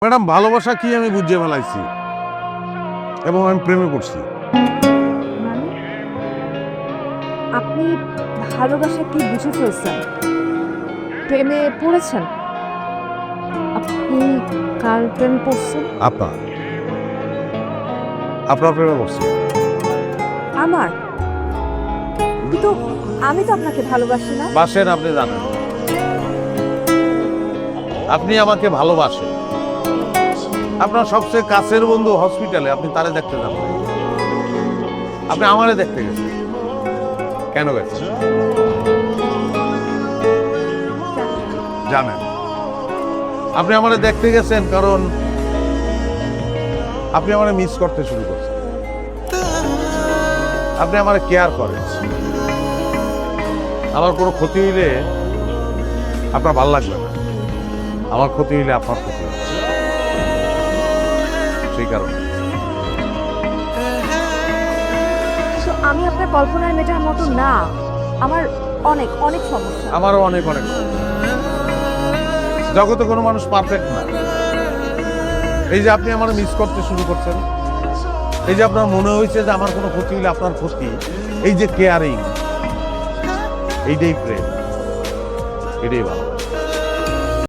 Madam, ভালোবাসা কি আমি বুঝিয়ে ফেলাইছি এবং আমি প্রেমে পড়ছি। মানে আপনি ভালোবাসা কি বুঝে ফেলছেন, প্রেমে পড়েছেন? আপনি কার প্রেমে পড়ছেন? আপনার প্রেমে পড়ছি। আমার? কিন্তু আমি তো আপনাকে ভালোবাসি না। বাসেন, আপনি জানেন, আপনি আমাকে ভালোবাসেন। আপনার সবচেয়ে কাছের বন্ধু হসপিটালে, আপনি তারে দেখতে যান, আপনি আমারে দেখতে গেছেন। কেন গেছেন জানেন? আপনি আমারে দেখতে গেছেন কারণ আপনি আমারে মিস করতে শুরু করছেন। আপনি আমারে কেয়ার করেন। আমার কোনো ক্ষতি হইলে আপনার ভালো লাগবে না, আমার ক্ষতি হইলে আপনার ক্ষতি হবে, সেই কারণে। তো আমি আপনার কল্পনার মেয়েটার মতো না। আমার অনেক অনেক সমস্যা। আমারও অনেক অনেক সমস্যা। জগতে কোনো মানুষ পারফেক্ট না। এই যে আপনি আমার মিস করতে শুরু করছেন, এই যে আপনার মনে হয়েছে যে আমার কোনো ক্ষতি হলে আপনার ক্ষতি, এই যে কেয়ারিং, এইটাই প্রেম, এটাই ভালো।